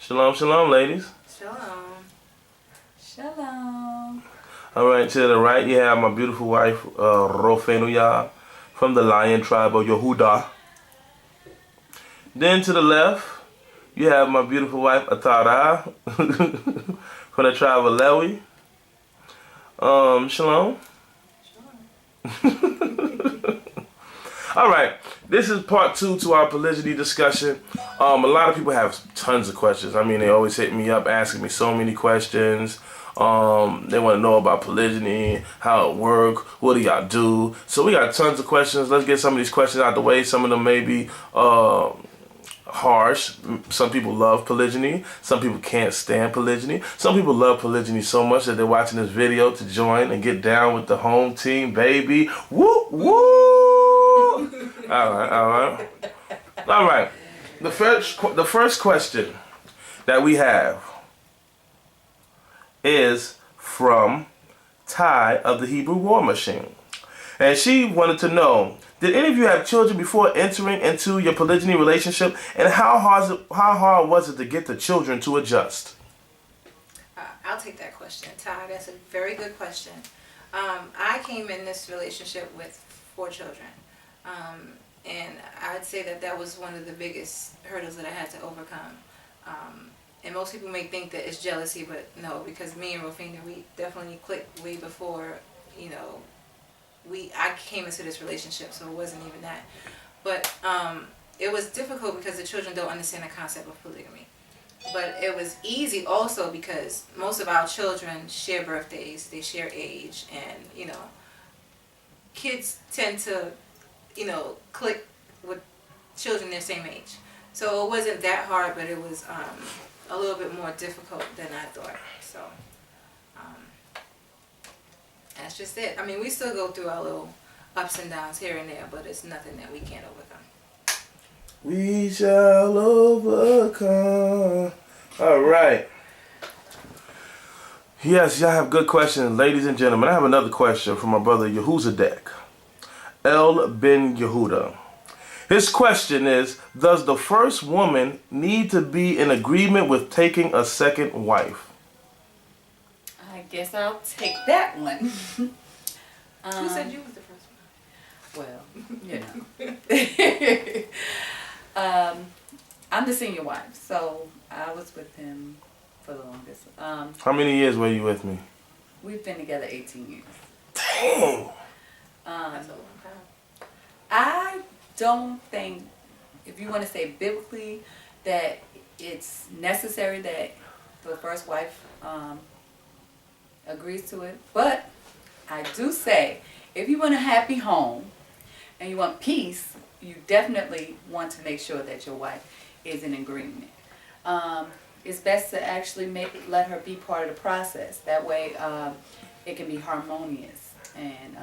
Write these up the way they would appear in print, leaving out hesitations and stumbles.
Shalom, shalom, ladies. Shalom. Shalom. All right, to the right, you have my beautiful wife, RofaynuYah, from the Lion tribe of Yehuda. Then to the left, you have my beautiful wife, Atarah, from the tribe of Lewi. Shalom. All right, this is part 2 to our polygyny discussion. A lot of people have tons of questions. I mean, they always hit me up asking me so many questions. They want to know about polygyny, how it works, what do y'all do. So we got tons of questions. Let's get some of these questions out the way. Some of them may be harsh. Some people love polygyny. Some people can't stand polygyny. Some people love polygyny so much that they're watching this video to join and get down with the home team, baby. Woo, woo! All right. The first question that we have is from Ty of the Hebrew War Machine. And she wanted to know, did any of you have children before entering into your polygyny relationship? And how hard was it to get the children to adjust? I'll take that question, Ty. That's a very good question. I came in this relationship with 4 children. And I'd say that was one of the biggest hurdles that I had to overcome. And most people may think that it's jealousy, but no, because me and RofaynuYah, we definitely clicked way before, I came into this relationship, so it wasn't even that. But it was difficult because the children don't understand the concept of polygamy. But it was easy also because most of our children share birthdays, they share age, and, kids tend to, click with children their same age. So it wasn't that hard, but it was a little bit more difficult than I thought. So that's just it. I mean, we still go through our little ups and downs here and there, but it's nothing that we can't overcome. We shall overcome. All right. Yes, y'all have good questions, ladies and gentlemen. I have another question from my brother Yehuzadek, El Ben Yehuda. His question is, does the first woman need to be in agreement with taking a second wife? I guess I'll take that one. Who said you was the first one? Well, I'm the senior wife, so I was with him for the longest. How many years were you with me? We've been together 18 years. Dang! That's a long time. I don't think, if you want to say biblically, that it's necessary that the first wife agrees to it. But I do say, if you want a happy home and you want peace, you definitely want to make sure that your wife is in agreement. It's best to actually let her be part of the process. That way it can be harmonious and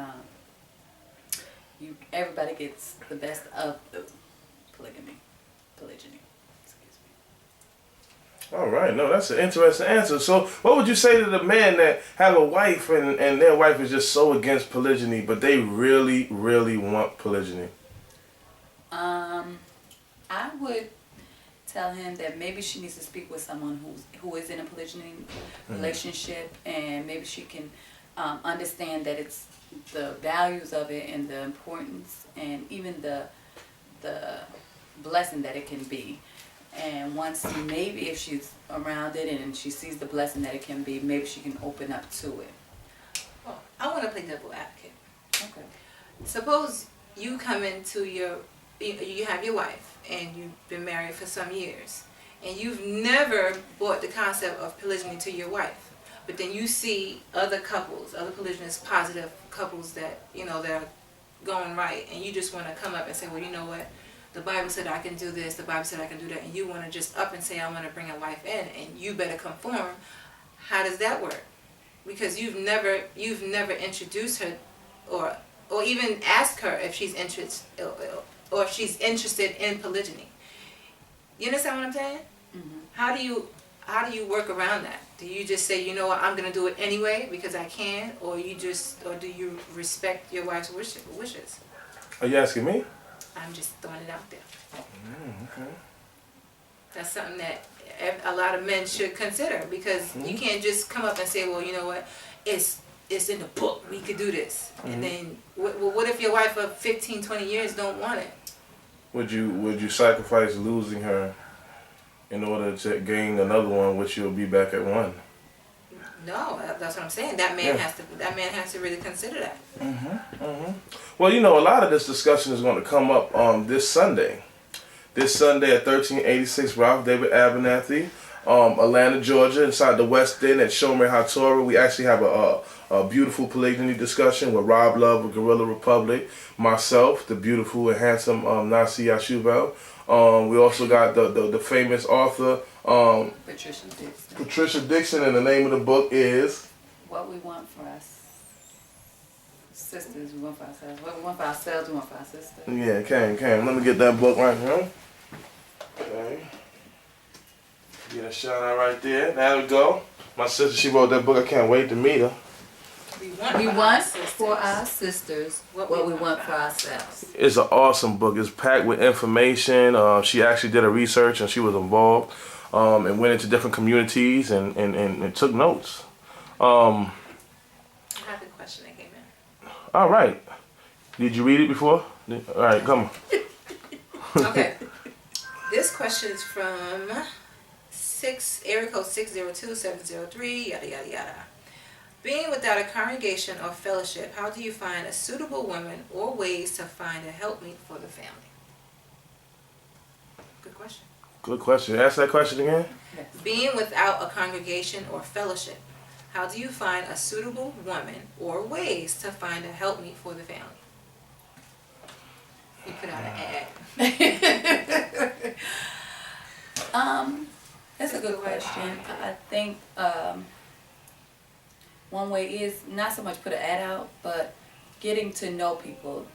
everybody gets the best of the polygyny. Excuse me. All right, no, that's an interesting answer. So what would you say to the men that have a wife and their wife is just so against polygyny, but they really, really want polygyny? I would tell him that maybe she needs to speak with someone who is in a polygyny relationship, and maybe she can understand that it's the values of it and the importance and even the blessing that it can be. And once maybe if she's around it and she sees the blessing that it can be, maybe she can open up to it. Well, I want to play devil advocate. Okay. Suppose you come into you have your wife and you've been married for some years and you've never brought the concept of polygyny to your wife. But then you see other couples, other polygynous positive couples that, that are going right, and you just want to come up and say, well, you know what, the Bible said I can do this, the Bible said I can do that, and you want to just up and say I want to bring a wife in, and you better conform. How does that work? Because you've never introduced her or even asked her if she's interested or if she's interested in polygyny. You understand what I'm saying? Mm-hmm. How do you work around that? Do you just say, you know what, I'm going to do it anyway because I can, or do you respect your wife's wishes? Are you asking me? I'm just throwing it out there. Okay. That's something that a lot of men should consider, because you can't just come up and say, well, you know what, it's in the book, we could do this. And then what if your wife of 15, 20 years don't want it? Would you sacrifice losing her in order to gain another one, which you'll be back at one? No, that's what I'm saying. That man has to really consider that. Well, you know, a lot of this discussion is going to come up this Sunday. This Sunday at 1386 Ralph David Abernathy, Atlanta, Georgia, inside the West End at Shomer HaTorah. We actually have a beautiful polygyny discussion with Rob Love of Guerrilla Republic, myself, the beautiful and handsome Nasi Yashuvel. We also got the famous author Patricia Dixon, and the name of the book is What We Want for Us. Sisters, we want for ourselves. What we want for ourselves, we want for our sisters. Yeah, Cam. Let me get that book right here. Okay. Get a shout out right there. There we go. My sister, she wrote that book. I can't wait to meet her. We want for our sisters what we want for ourselves. It's an awesome book. It's packed with information. She actually did a research and she was involved and went into different communities and took notes. I have a question that came in. All right. Did you read it before? All right, come on. Okay. This question is from area code 602-703, yada, yada, yada. Being without a congregation or fellowship, how do you find a suitable woman or ways to find a helpmeet for the family? Good question. Good question. Ask that question again. Yes. Being without a congregation or fellowship, how do you find a suitable woman or ways to find a helpmeet for the family? You put out an ad. That's a good question. I think one way is not so much put an ad out, but getting to know people.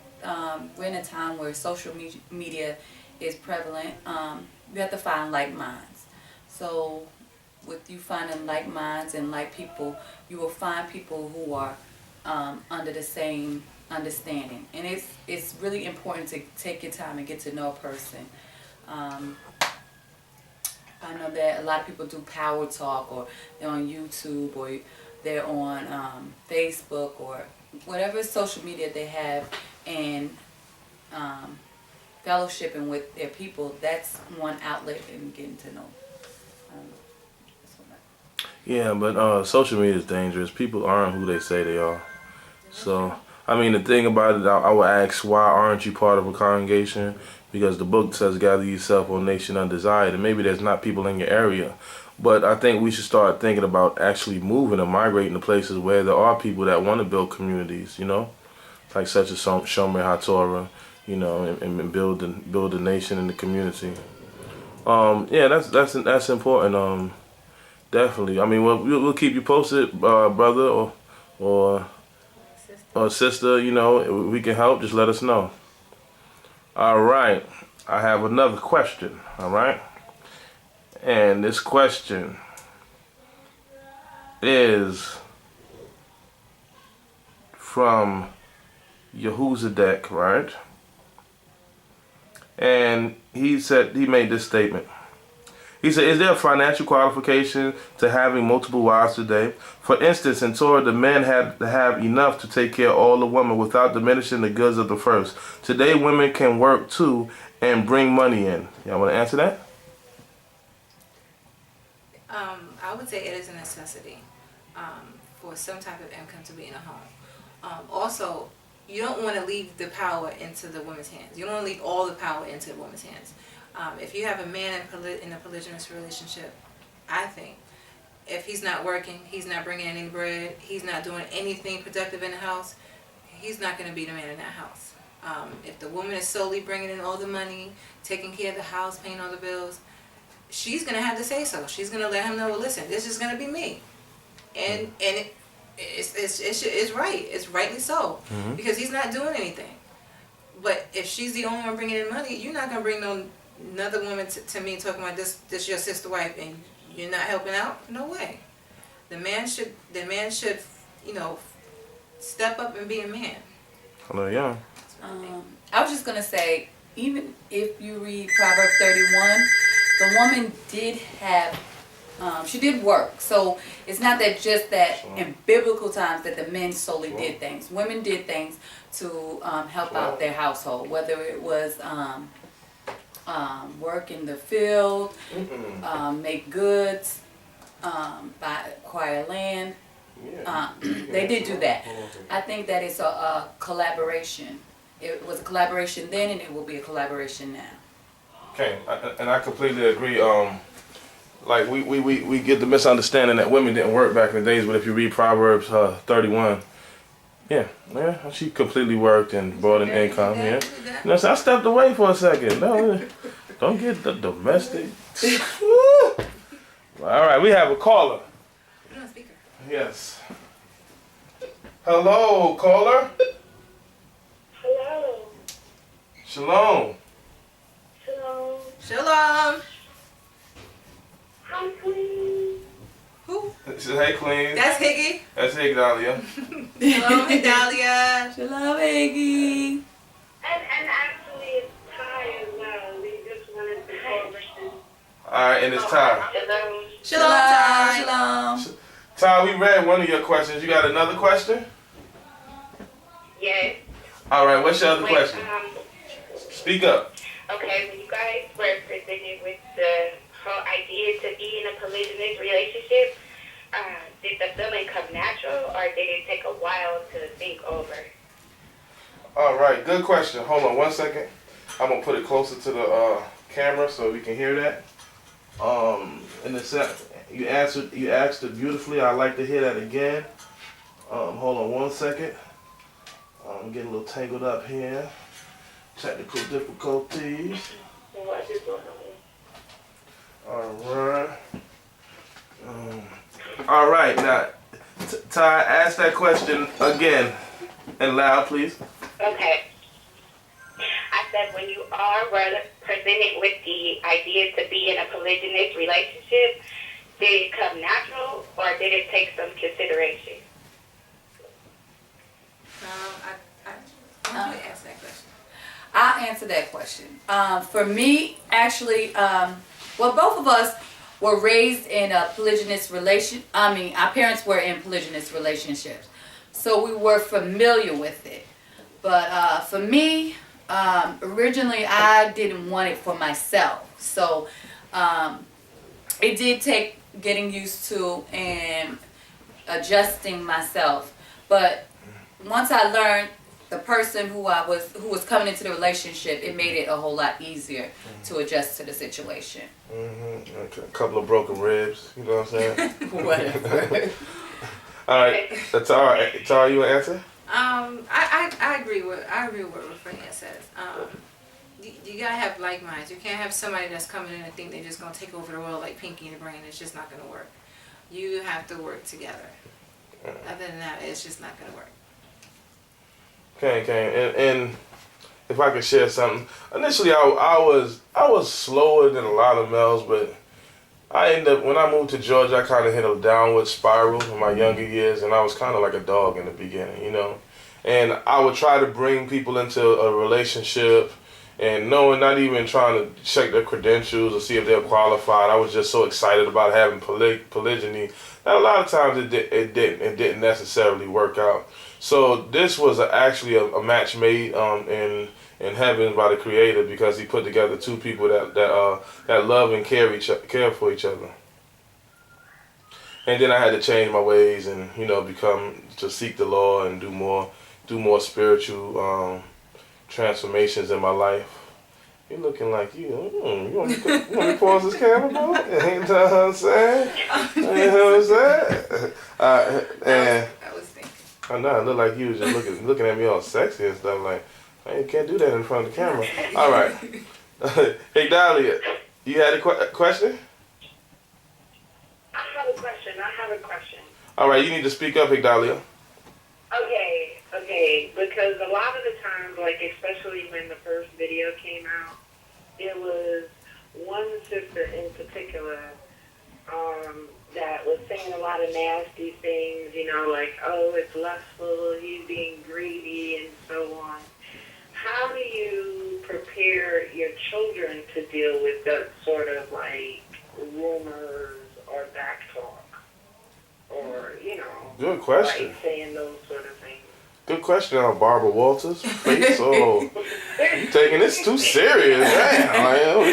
We're in a time where social media is prevalent. You have to find like minds. So with you finding like minds and like people, you will find people who are under the same understanding. And it's really important to take your time and get to know a person. I know that a lot of people do Power Talk, or they're on YouTube, or they're on Facebook, or whatever social media they have, and fellowshipping with their people. That's one outlet in getting to know. Yeah, but social media is dangerous. People aren't who they say they are. So, I mean, the thing about it, I would ask, why aren't you part of a congregation? Because the book says, gather yourself, O nation undesired. And maybe there's not people in your area. But I think we should start thinking about actually moving and migrating to places where there are people that want to build communities, you know? Like such as Shomer HaTorah, you know, and build a nation and the community. Yeah, that's important. Definitely. I mean, we'll keep you posted, brother or sister. You know, we can help. Just let us know. All right. I have another question. All right. And this question is from Yehuzadek, right? And he made this statement. He said, is there a financial qualification to having multiple wives today? For instance, in Torah, the men had to have enough to take care of all the women without diminishing the goods of the first. Today, women can work too and bring money in. Y'all want to answer that? I would say it is a necessity for some type of income to be in a home. Also, you don't want to leave the power into the woman's hands. You don't want to leave all the power into the woman's hands. If you have a man in a polygynous relationship, I think if he's not working, he's not bringing in any bread, he's not doing anything productive in the house, he's not going to be the man in that house. If the woman is solely bringing in all the money, taking care of the house, paying all the bills, she's going to have to say so. She's going to let him know, well, listen, this is going to be me. And it's right. It's rightly so. Mm-hmm. Because he's not doing anything. But if she's the only one bringing in money, you're not going to bring another woman to me talking about this your sister wife and you're not helping out. No way. The man should you know, step up and be a man. Hello, yeah. I was just gonna say, even if you read Proverbs 31, the woman did have, she did work. So it's not that just that in biblical times that the men solely did things. Women did things to help out their household, whether it was work in the field, make goods, acquire land. They did do that. I think that it's a collaboration. It was a collaboration then, and it will be a collaboration now. Okay, and I completely agree. Like we get the misunderstanding that women didn't work back in the days, but if you read Proverbs 31, yeah, she completely worked and brought in income. Yeah, no, so I stepped away for a second. No, don't get the domestic. All right, we have a caller. Put it on speaker. Yes. Hello, caller. Hello. Shalom. Hello. Shalom. Hi, Queen. Who? Hey, Queen. That's Higgy. That's Igdalia. Shalom, Higdalia. Shalom, Iggy. And actually, it's Ty as well. We just wanted to go over some. All right, and it's Ty. Hello. Shalom, Ty. Shalom. Ty, we read one of your questions. You got another question? Yes. All right, what's your other Wait, question? Speak up. Okay, when you guys were presented with the whole idea to be in a polygynous relationship, did the feeling come natural or did it take a while to think over? All right, good question. Hold on one second. I'm gonna put it closer to the camera so we can hear that. And you asked it beautifully. I'd like to hear that again. Hold on one second. I'm getting a little tangled up here. Technical difficulties. What is going on? Alright. Alright, now, Ty, ask that question again and loud, please. Okay. I said when you were presented with the idea to be in a polygynous relationship, did it come natural or did it take some consideration? I want you to ask that question. I'll answer that question. For me, actually, well, both of us were raised in a polygynous relation. I mean, our parents were in polygynous relationships, so we were familiar with it. But for me, originally, I didn't want it for myself. So it did take getting used to and adjusting myself. But once I learned the person who was coming into the relationship, it made it a whole lot easier to adjust to the situation. Okay. A couple of broken ribs, you know what I'm saying? Whatever. All right, that's all right. Tara, you want to answer? I agree with what RofaynuYah says. You gotta have like minds. You can't have somebody that's coming in and think they're just gonna take over the world like Pinky and the Brain. It's just not gonna work. You have to work together. Other than that, it's just not gonna work. Okay. And if I could share something, initially I was slower than a lot of males, but I ended up, when I moved to Georgia, I kind of hit a downward spiral in my younger years, and I was kind of like a dog in the beginning, you know. And I would try to bring people into a relationship, and not even trying to check their credentials or see if they're qualified. I was just so excited about having polygyny that a lot of times it didn't necessarily work out. So this was actually a match made in heaven by the Creator, because He put together two people that love and care for each other. And then I had to change my ways and to seek the Lord and do more spiritual transformations in my life. You're looking like you want me to pause this camera, bro? You know what I'm saying? You know what I'm saying? And I was thinking. I know, it looked like you was just looking at me all sexy and stuff. Like, you can't do that in front of the camera. All right. Hey, Dahlia, you had a question? I have a question. All right, you need to speak up, Higdalia. Okay, because a lot of the times, like especially when the first video came out, there was one sister in particular that was saying a lot of nasty things, like, oh, it's lustful, he's being greedy, and so on. how do you prepare your children to deal with that sort of like rumors or back talk, or Good question. like saying those sort of things? Good question on Barbara Walters' face. Oh, you taking this too serious, man? Like, oh,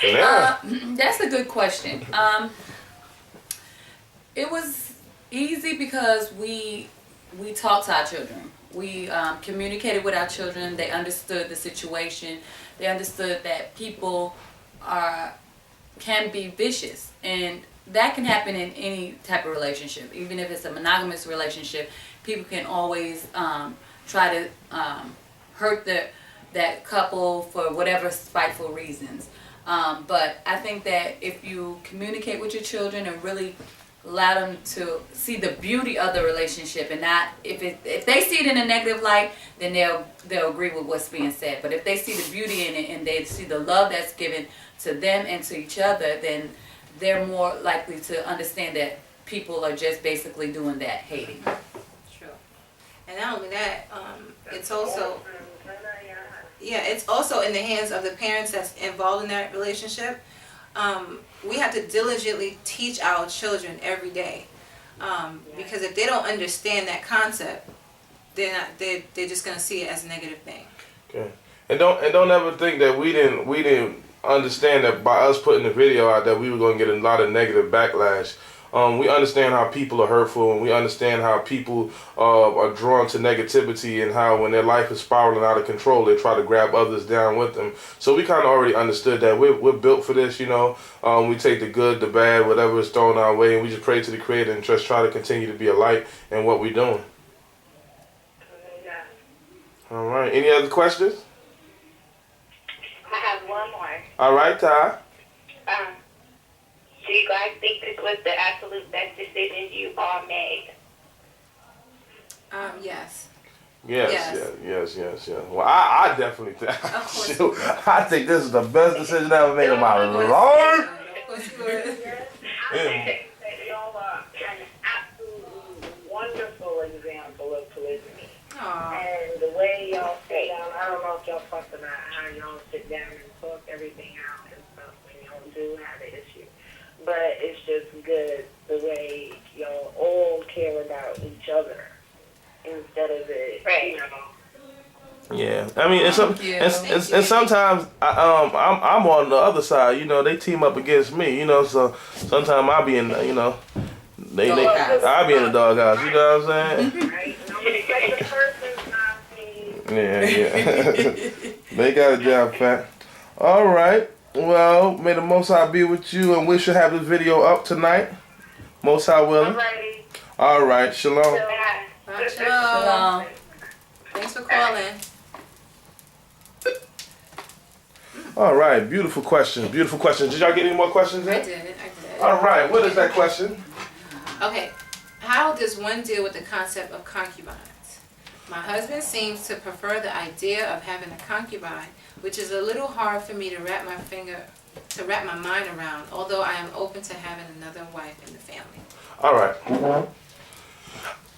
yeah. That's a good question. It was easy because we talked to our children. We communicated with our children. They understood the situation. They understood that people can be vicious, and that can happen in any type of relationship. Even if it's a monogamous relationship, people can always try to hurt that couple for whatever spiteful reasons. But I think that if you communicate with your children and really allow them to see the beauty of the relationship, and not if they see it in a negative light, then they'll agree with what's being said. But if they see the beauty in it and they see the love that's given to them and to each other, then they're more likely to understand that people are just basically doing that, hating. True. And not only that, it's also it's also in the hands of the parents that's involved in that relationship. We have to diligently teach our children every day, because if they don't understand that concept, they're just gonna see it as a negative thing. Okay. And don't ever think that we didn't understand that by us putting the video out that we were going to get a lot of negative backlash. We understand how people are hurtful, and we understand how people are drawn to negativity, and how when their life is spiraling out of control, they try to grab others down with them. So we kind of already understood that we're built for this, We take the good, the bad, whatever is thrown our way, and we just pray to the Creator and just try to continue to be a light in what we're doing. All right. Any other questions? I have one more. All right, Ty. Do you guys think this was the absolute best decision you all made? Yes. Yes. Well, I definitely think. Of course. Shoot, I think this is the best decision I ever made in my life. Of course you would. I think that y'all are an absolutely wonderful example of polygyny. Aw. And the way y'all sit down, I don't know if y'all talked about how y'all sit down and talk everything out and stuff when y'all do have an issue. But it's just good the way y'all all care about each other instead of it, Right. Yeah, I mean, and sometimes I'm on the other side. They team up against me. So sometimes I be in, I be in the doghouse. You know what I'm saying? Right? Nobody takes the person's not me. Yeah. They got a job, fat. All right. Well, may the Most High be with you, and we should have this video up tonight. Most High willing. Alrighty. All right. Shalom. Bye, shalom. Thanks for calling. All right. Beautiful questions. Beautiful questions. Did y'all get any more questions in? I did. All right. What is that question? Okay. How does one deal with the concept of concubines? My husband seems to prefer the idea of having a concubine, which is a little hard for me to wrap my mind around, although I am open to having another wife in the family. All right.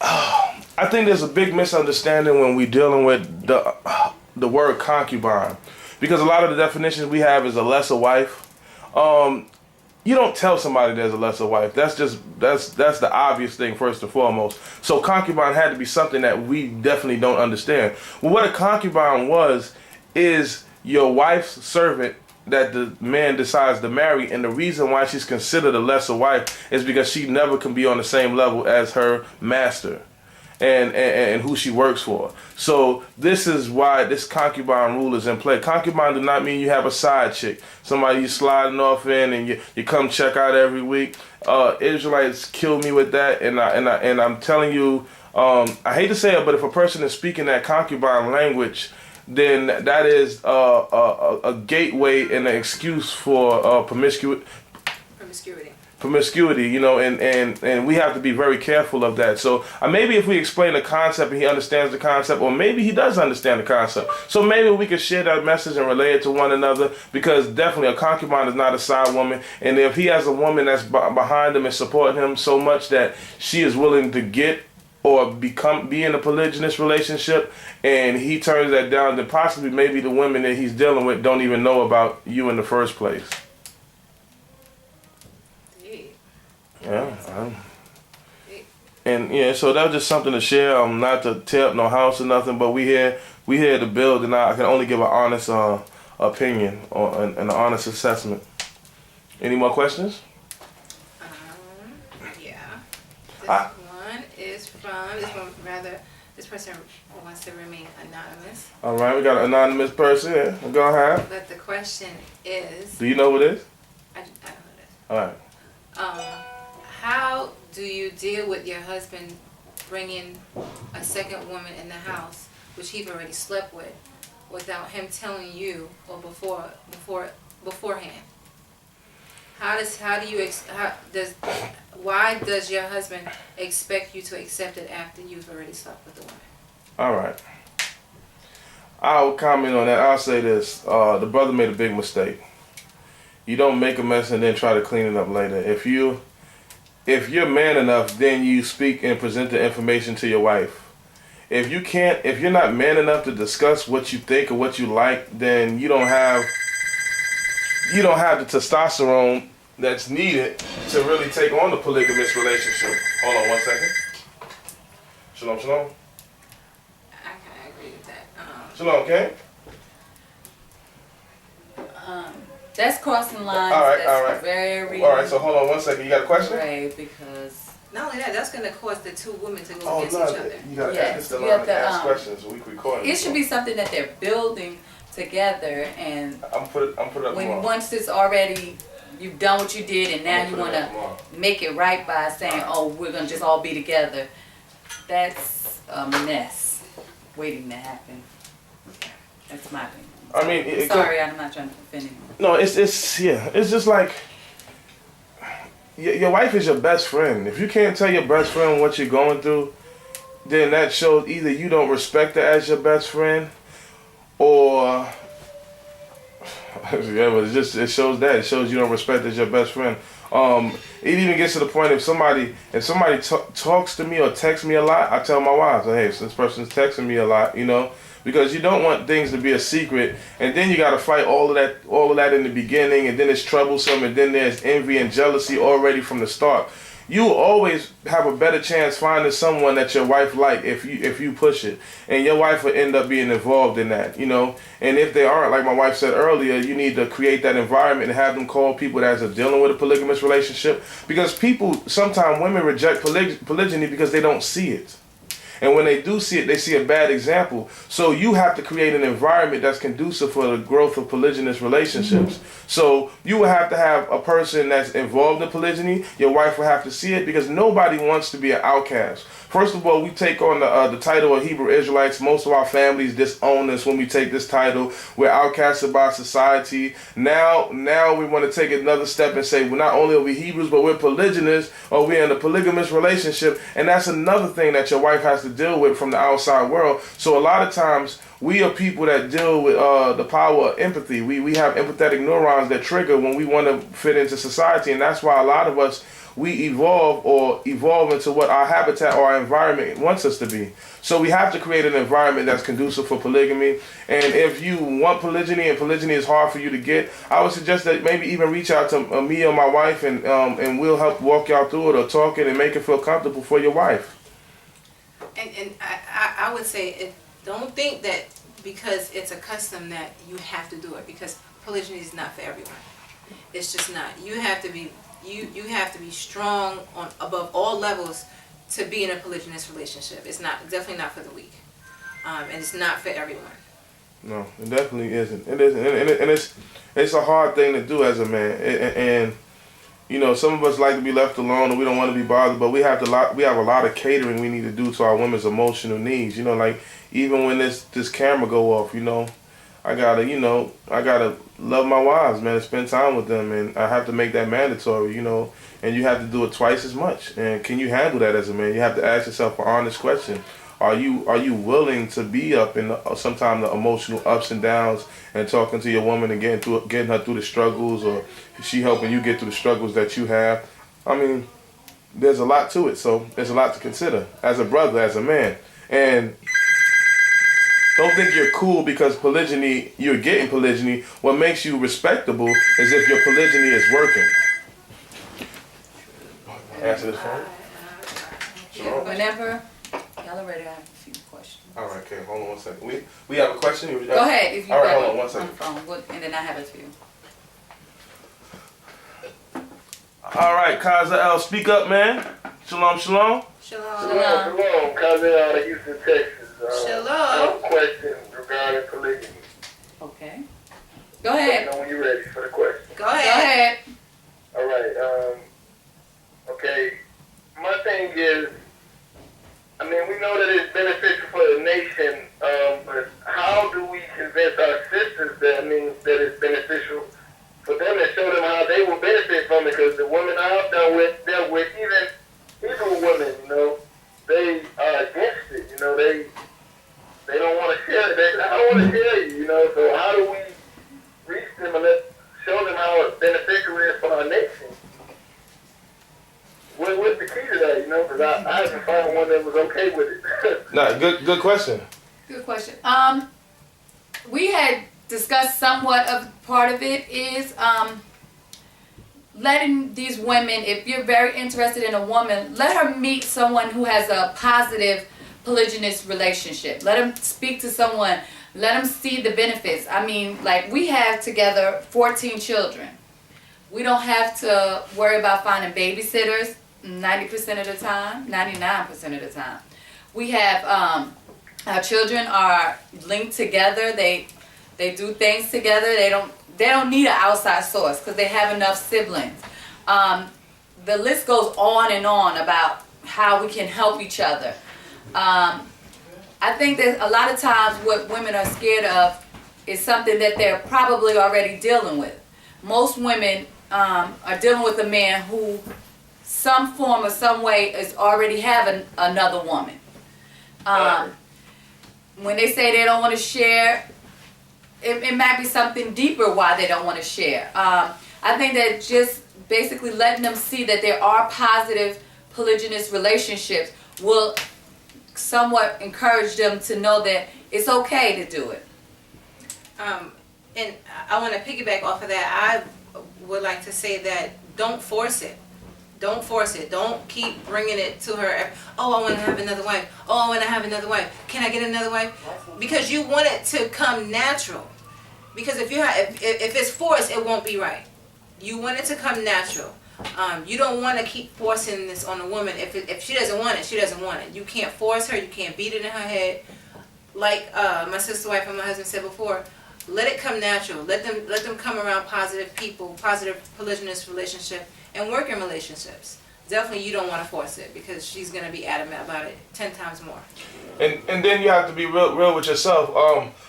I think there's a big misunderstanding when we're dealing with the word concubine, because a lot of the definitions we have is a lesser wife. You don't tell somebody there's a lesser wife. That's the obvious thing first and foremost. So concubine had to be something that we definitely don't understand. Well, what a concubine is your wife's servant that the man decides to marry, and the reason why she's considered a lesser wife is because she never can be on the same level as her master and who she works for. So this is why this concubine rule is in play. Concubine do not mean you have a side chick, somebody you sliding off in and you come check out every week. Israelites kill me with that, and I'm telling you, I hate to say it, but if a person is speaking that concubine language, then that is a gateway and an excuse for promiscuity, and we have to be very careful of that. So maybe if we explain the concept and he understands the concept, or maybe he does understand the concept, so maybe we can share that message and relay it to one another, because definitely a concubine is not a side woman, and if he has a woman that's behind him and supporting him so much that she is willing to get or be in a polygynous relationship, and he turns that down, then possibly maybe the women that he's dealing with don't even know about you in the first place. Yeah. And yeah, so that was just something to share. Not to tear up no house or nothing, but we here to build, and I can only give an honest opinion or an honest assessment. Any more questions? Yeah. This person wants to remain anonymous. All right, we got an anonymous person here. Go ahead. But the question is. Do you know who it is? I don't know this. All right. How do you deal with your husband bringing a second woman in the house, which he's already slept with, without him telling you or beforehand? Why does your husband expect you to accept it after you've already slept with the woman? All right. I'll comment on that. I'll say this: the brother made a big mistake. You don't make a mess and then try to clean it up later. If you're man enough, then you speak and present the information to your wife. If you're not man enough to discuss what you think or what you like, then you don't have the testosterone that's needed to really take on the polygamous relationship. Hold on 1 second. Shalom, shalom. I can agree with that. Shalom, okay? That's crossing lines. All right, that's all right. Very. All right, so hold on 1 second. You got a question? Right, because. Not only that, that's going to cause the two women to go against no, each other. you got to Yes, ask the you line have to to, ask questions. We recording. It should be something that they're building together, and I'm put it up tomorrow. once it's already, you've done what you did, and now you want to make it right by saying, "Oh, we're gonna just all be together." That's a mess waiting to happen. That's my opinion. I mean, Sorry, I'm not trying to offend anyone. No, it's just like your wife is your best friend. If you can't tell your best friend what you're going through, then that shows either you don't respect her as your best friend, or yeah, but it shows you don't respect her as your best friend. It even gets to the point if somebody talks to me or texts me a lot, I tell my wife, hey, so this person's texting me a lot, because you don't want things to be a secret, and then you got to fight all of that in the beginning, and then it's troublesome, and then there's envy and jealousy already from the start. You will always have a better chance finding someone that your wife like if you push it, and your wife will end up being involved in that, And if they aren't, like my wife said earlier, you need to create that environment and have them call people that are dealing with a polygamous relationship, because sometimes women reject polygyny because they don't see it. And when they do see it, they see a bad example. So you have to create an environment that's conducive for the growth of polygynous relationships. Mm-hmm. So you will have to have a person that's involved in polygyny. Your wife will have to see it, because nobody wants to be an outcast. First of all, we take on the title of Hebrew Israelites. Most of our families disown us when we take this title. We're outcasted by society. Now we want to take another step and say, well, not only are we Hebrews, but we're polygynous, or we're in a polygamous relationship. And that's another thing that your wife has to deal with from the outside world. So a lot of times, we are people that deal with the power of empathy. We have empathetic neurons that trigger when we want to fit into society. And that's why a lot of us, we evolve into what our habitat or our environment wants us to be. So we have to create an environment that's conducive for polygamy. And if you want polygyny and polygyny is hard for you to get, I would suggest that maybe even reach out to me or my wife, and we'll help walk y'all through it or talk it and make it feel comfortable for your wife. And I would say, don't think that because it's a custom that you have to do it, because polygyny is not for everyone. It's just not. You have to be strong above all levels to be in a polygynous relationship. It's definitely not for the weak, and it's not for everyone. No, it definitely isn't. It isn't, and it's a hard thing to do as a man. And some of us like to be left alone, and we don't want to be bothered. But we have a lot of catering we need to do to our women's emotional needs. Like even when this camera go off, I gotta love my wives, man, and spend time with them, and I have to make that mandatory, and you have to do it twice as much. And can you handle that as a man? You have to ask yourself an honest question. Are you willing to be up in sometimes the emotional ups and downs and talking to your woman and getting her through the struggles, or is she helping you get through the struggles that you have? I mean, there's a lot to it. So there's a lot to consider as a brother, as a man. And don't think you're cool because you're getting polygyny. What makes you respectable is if your polygyny is working. Answer this phone. Whenever y'all are ready, I have a few questions. All right, okay, hold on 1 second. We have a question? Go ahead if you All right, got hold on it 1 second. the phone, and then I have a few. All right, Kaza L, speak up, man. Shalom, shalom. Shalom. Shalom, cousin out of Houston, Texas. Shalom. I have a question regarding polygyny. Okay. Go ahead. Let me know when you're ready for the question. Go Go ahead. ahead. All right. Okay. My thing is, I mean, we know that it's beneficial for the nation, but how do we convince our sisters that that it's beneficial for them and show them how they will benefit from it? Because the women I've dealt with, even Hebrew women, they are against it. They don't want to share it. I don't want to share you. So how do we reach them and show them how beneficial it is for our nation? What's the key to that? Because I haven't found one that was okay with it. Nah, good question. Good question. We had discussed somewhat of part of it is letting these women, if you're very interested in a woman, let her meet someone who has a positive polygynous relationship. Let them speak to someone. Let them see the benefits. I mean, like we have together 14 children. We don't have to worry about finding babysitters 90% of the time, 99% of the time. We have, our children are linked together. They do things together. They don't need an outside source because they have enough siblings. The list goes on and on about how we can help each other. I think that a lot of times what women are scared of is something that they're probably already dealing with. Most women are dealing with a man who some form or some way is already having another woman. When they say they don't want to share, it might be something deeper why they don't want to share. I think that just basically letting them see that there are positive polygynous relationships will somewhat encourage them to know that it's okay to do it. And I want to piggyback off of that. I would like to say that don't force it. Don't force it. Don't keep bringing it to her. Oh, I want to have another wife. Oh, I want to have another wife. Can I get another wife? Because you want it to come natural. Because if it's forced, it won't be right. You want it to come natural. You don't want to keep forcing this on a woman. If she doesn't want it, she doesn't want it. You can't force her. You can't beat it in her head. Like my sister wife and my husband said before, let it come natural. Let them come around positive people, positive polygynous relationship, and working relationships. Definitely, you don't want to force it because she's gonna be adamant about it 10 times more. And then you have to be real with yourself.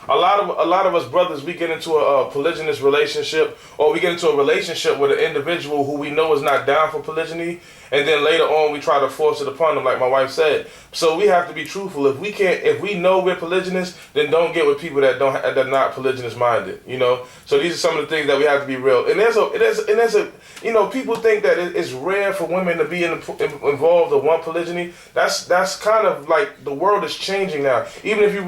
A lot of us brothers, we get into a polygynous relationship, or we get into a relationship with an individual who we know is not down for polygyny, and then later on we try to force it upon them, like my wife said. So we have to be truthful. If we know we're polygynous, then don't get with people that are not polygynous minded. So these are some of the things that we have to be real. And there's a people think that it's rare for women to be involved in one polygyny. That's kind of like the world is changing now. Even if you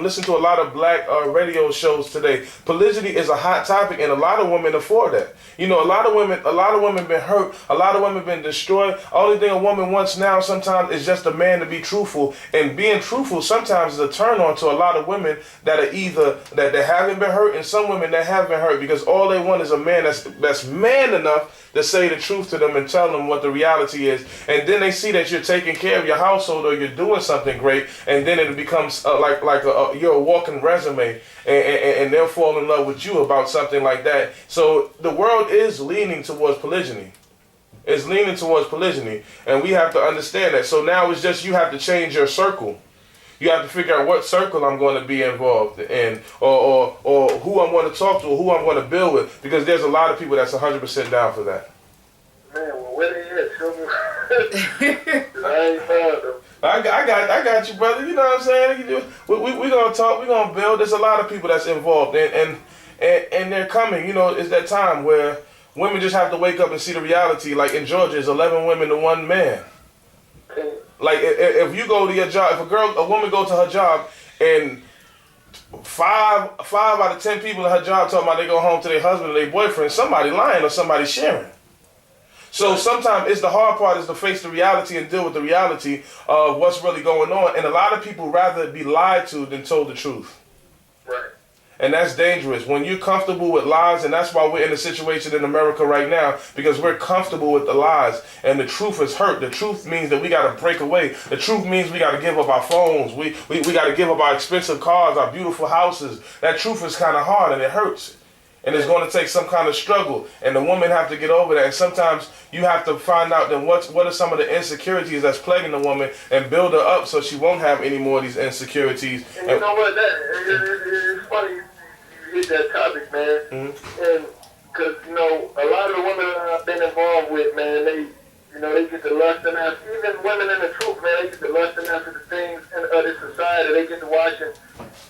listen to a lot of black radio shows today, polygyny is a hot topic, and a lot of women afford that. A lot of women been hurt. A lot of women been destroyed. Only thing a woman wants now sometimes is just a man to be truthful, and being truthful sometimes is a turn on to a lot of women that are either that they haven't been hurt, and some women that have been hurt, because all they want is a man that's man enough to say the truth to them and tell them what the reality is. And then they see that you're taking care of your household or you're doing something great, and then it becomes you're a walking resume, and they'll fall in love with you about something like that. So the world is leaning towards polygyny. It's leaning towards polygyny, and we have to understand that. So now it's just you have to change your circle. You have to figure out what circle I'm going to be involved in, or who I'm going to talk to, or who I'm going to build with, because there's a lot of people that's 100% down for that. Man, well, where they at? Show me. I ain't found them. I got you, brother. You know what I'm saying? We're going to talk. We're going to build. There's a lot of people that's involved, and they're coming. It's that time where women just have to wake up and see the reality. Like in Georgia, it's 11 women to 1 man. Like if you go to your job, if a woman go to her job and five out of 10 people in her job talking about they go home to their husband or their boyfriend, somebody lying or somebody sharing. So sometimes it's the hard part is to face the reality and deal with the reality of what's really going on. And a lot of people rather be lied to than told the truth. Right. And that's dangerous. When you're comfortable with lies, and that's why we're in a situation in America right now, because we're comfortable with the lies. And the truth is hurt. The truth means that we got to break away. The truth means we got to give up our phones. We got to give up our expensive cars, our beautiful houses. That truth is kind of hard and it hurts. And it's going to take some kind of struggle. And the women have to get over that. And sometimes you have to find out then what are some of the insecurities that's plaguing the woman and build her up so she won't have any more of these insecurities. And you know what? It's funny you hit that topic, man. Mm-hmm. And because, you know, a lot of the women that I've been involved with, man, they get to lusting after, even women in the truth, man, they get to lusting after the things in other society. They get to watching,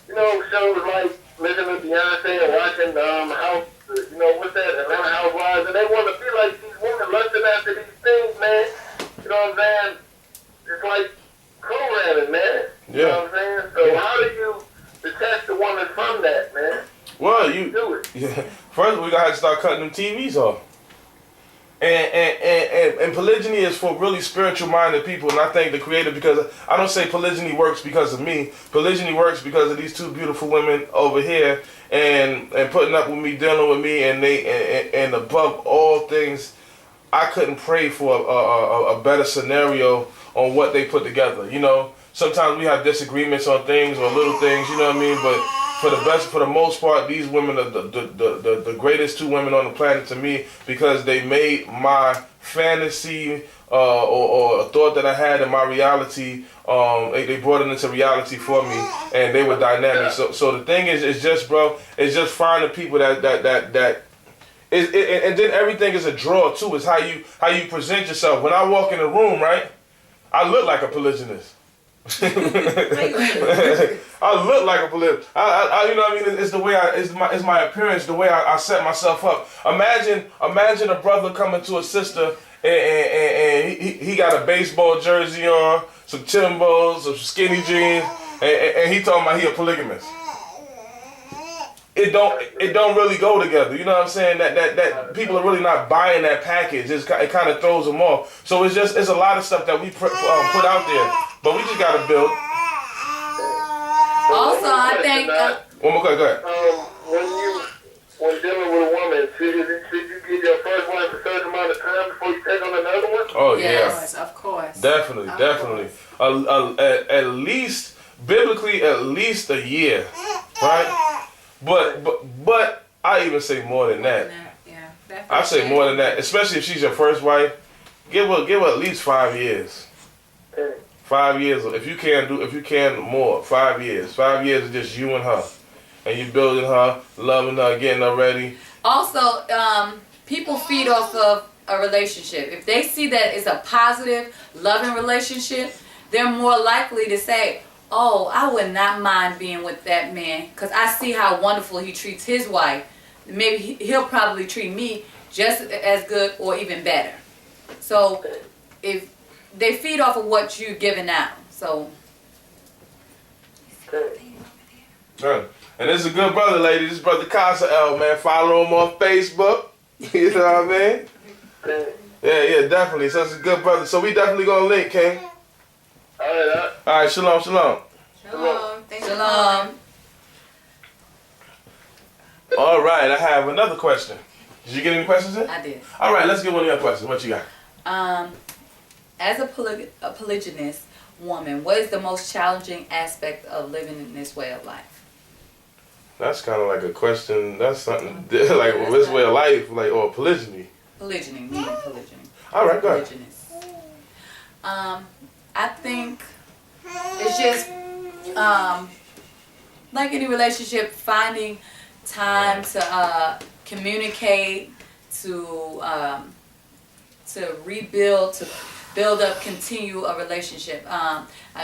you know, shows like Living with Beyonce and watching House, you know, what's that, Atlanta Housewives, and they want to be like these women lusting after these things, man. You know what I'm saying? It's like programming, man. You know what I'm saying? So how do you detach the woman from that, man? Well, you do it. Yeah. First, we gotta start cutting them TVs off. And polygyny is for really spiritual-minded people, and I thank the Creator because I don't say polygyny works because of me. Polygyny works because of these 2 beautiful women over here, and putting up with me, dealing with me, and above all things, I couldn't pray for a better scenario on what they put together. You know, sometimes we have disagreements on things or little things. You know what I mean, but. For the most part, these women are the greatest 2 women on the planet to me because they made my fantasy or a thought that I had in my reality. They brought it into reality for me, and they were dynamic. So the thing is, it's just, bro, it's just finding people that and then everything is a draw too. It's how you present yourself. When I walk in the room, right, I look like a polygynist. I look like a polygynist. You know what I mean? It's the way it's my appearance, the way I set myself up. Imagine a brother coming to a sister and he got a baseball jersey on, some Timbos, some skinny jeans, and he talking about he a polygamist. It don't really go together. You know what I'm saying? That people are really not buying that package. It kind of throws them off. So it's a lot of stuff that we put out there, but we just gotta build. Also, I think one more question. Go ahead. When dealing with a woman, should you give your first wife a certain amount of time before you take on another one? Oh yes, of course. Definitely. At least biblically, at least a year, right? But I even say more than that. Yeah, I say more than that, especially if she's your first wife. Give her at least 5 years. 5 years, if you can more. 5 years. 5 years is just you and her, and you building her, loving her, getting her ready. Also, people feed off of a relationship. If they see that it's a positive, loving relationship, they're more likely to say, oh, I would not mind being with that man because I see how wonderful he treats his wife. Maybe he'll probably treat me just as good or even better. So if they feed off of what you're giving out. So. And this is a good brother, lady. This is Brother Casa L, man. Follow him on Facebook. You know what I mean? Yeah, definitely. So it's a good brother. So we definitely gonna link, King. All right, shalom. Shalom. Thank you. Shalom. All right, I have another question. Did you get any questions in? I did. All right, let's get one of your questions. What you got? As a polygynist woman, what is the most challenging aspect of living in this way of life? That's kind of like a question. That's something like this way of life, like or polygyny. Polygyny, meaning polygyny. All right, go ahead. I think it's just like any relationship, finding time to communicate, to rebuild, to build up, continue a relationship.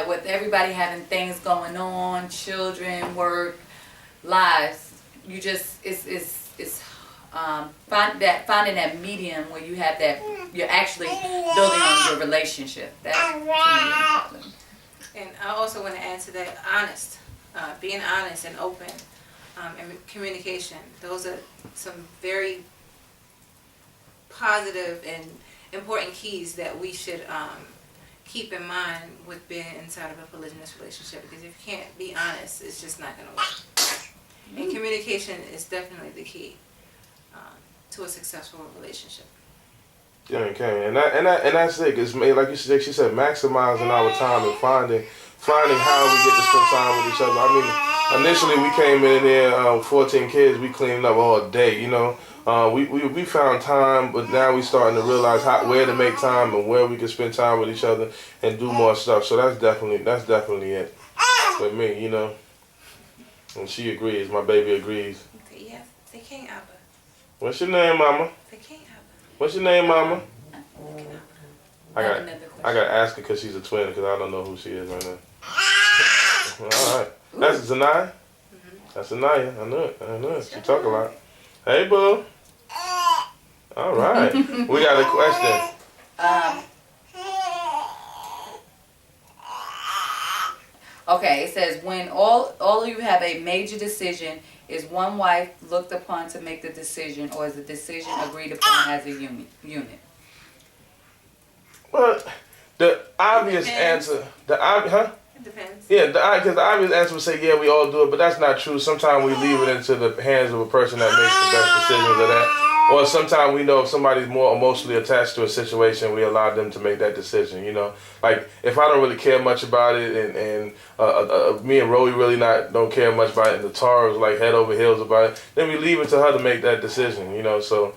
With everybody having things going on, children, work, lives, it's finding that medium where you have that, you're actually building on your relationship. That to me is important. And I also want to add to that, being honest and open, and communication. Those are some very positive and important keys that we should keep in mind with being inside of a polygynous relationship. Because if you can't be honest, it's just not going to work. And communication is definitely the key to a successful relationship. Yeah, okay, and that's it. It's like she said, maximizing our time and finding how we get to spend time with each other. I mean, initially we came in there, 14 kids, we cleaned up all day. You know, we found time, but now we starting to realize where to make time and where we can spend time with each other and do more stuff. So that's definitely it for me. You know, and she agrees. My baby agrees. Okay, yes, they can't, Abba. What's your name, Mama? They can't, Abba. What's your name, Mama? I Another got to ask her because she's a twin because I don't know who she is right now. All right. That's Zanaya? That's Zanaya. I knew it. She talk a lot. Hey, boo. All right. We got a question. Okay, it says, when all of you have a major decision, is one wife looked upon to make the decision, or is the decision agreed upon as a unit? Well, the obvious answer, It depends. Yeah, because the obvious answer would say, yeah, we all do it, but that's not true. Sometimes we leave it into the hands of a person that makes the best decisions of that. Or sometimes we know if somebody's more emotionally attached to a situation, we allow them to make that decision, you know. Like, if I don't really care much about it, and me and Roey really don't care much about it, and the Atarah is like head over heels about it, then we leave it to her to make that decision, you know. So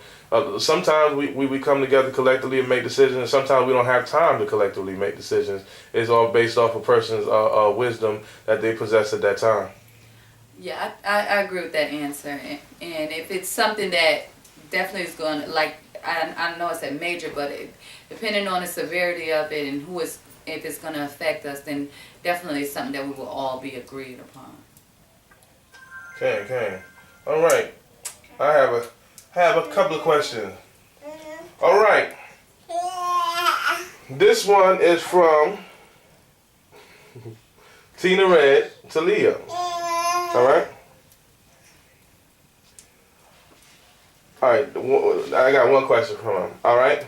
sometimes we come together collectively and make decisions, and sometimes we don't have time to collectively make decisions. It's all based off a person's wisdom that they possess at that time. Yeah, I agree with that answer. And if it's something that definitely is going to, like, I know it's a major, but depending on the severity of it and if it's going to affect us, then definitely it's something that we will all be agreed upon. Okay. All right. I have a couple of questions. All right. This one is from Tina Red to Leo. All right. All right, I got one question from him. All right.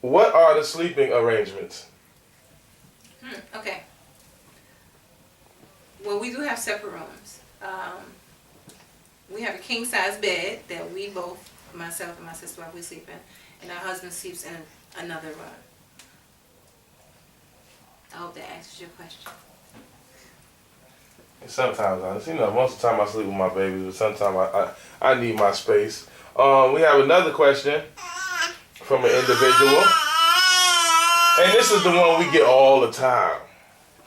What are the sleeping arrangements? Okay. Well, we do have separate rooms. We have a king-size bed that we both, myself and my sister, we sleep in, and our husband sleeps in another room. I hope that answers your question. Sometimes, most of the time I sleep with my babies, but sometimes I need my space. We have another question from an individual. And this is the one we get all the time.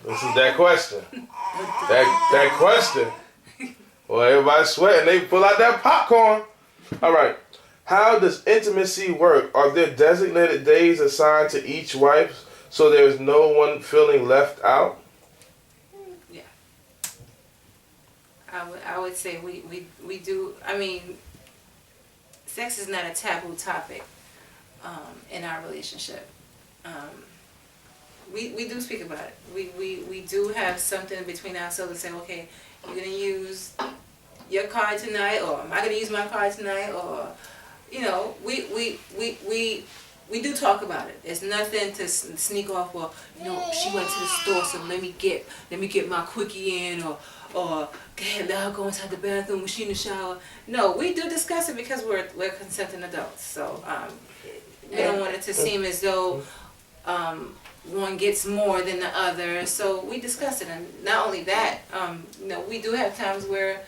This is that question. That question. Well, everybody's sweating. They pull out that popcorn. All right. How does intimacy work? Are there designated days assigned to each wife so there's no one feeling left out? Yeah. I would say we do. I mean, sex is not a taboo topic in our relationship. We do speak about it. We do have something between ourselves to say, okay, you're going to use your card tonight, or am I going to use my card tonight, or, we do talk about it. It's nothing to sneak off, or, she went to the store, so let me get my quickie in, or let her go inside the bathroom when she in the shower. No, we do discuss it because we're consenting adults. So we don't want it to seem as though one gets more than the other. So we discuss it, and not only that, we do have times where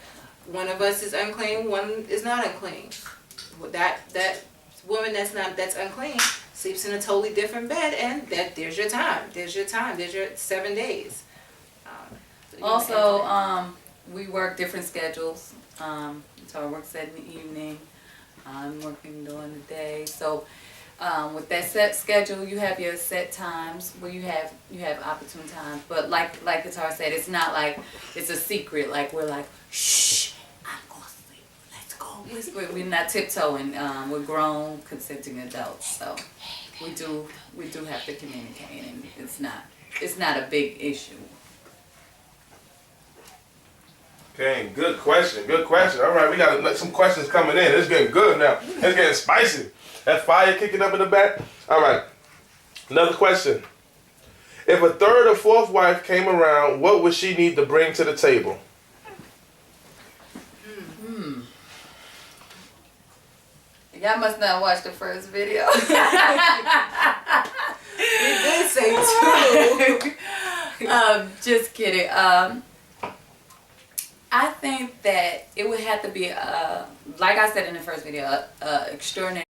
one of us is unclean, one is not unclean. That woman that's unclean sleeps in a totally different bed, and there's your time. There's your 7 days. Also, we work different schedules. So I work in the evening. I'm working during the day. So with that set schedule, you have your set times where you have opportune times. But like Atarah said, it's not like it's a secret. Like we're like, shh, I'm going to sleep. Let's go. we're not tiptoeing. We're grown, consenting adults, so we do have to communicate, and it's not a big issue. Okay, good question. Good question. All right, we got some questions coming in. It's getting good now. It's getting spicy. That fire kicking up in the back. All right, another question. If a third or fourth wife came around, what would she need to bring to the table? Y'all must not watch the first video. We did say two. Just kidding. I think that it would have to be, like I said in the first video, extraordinary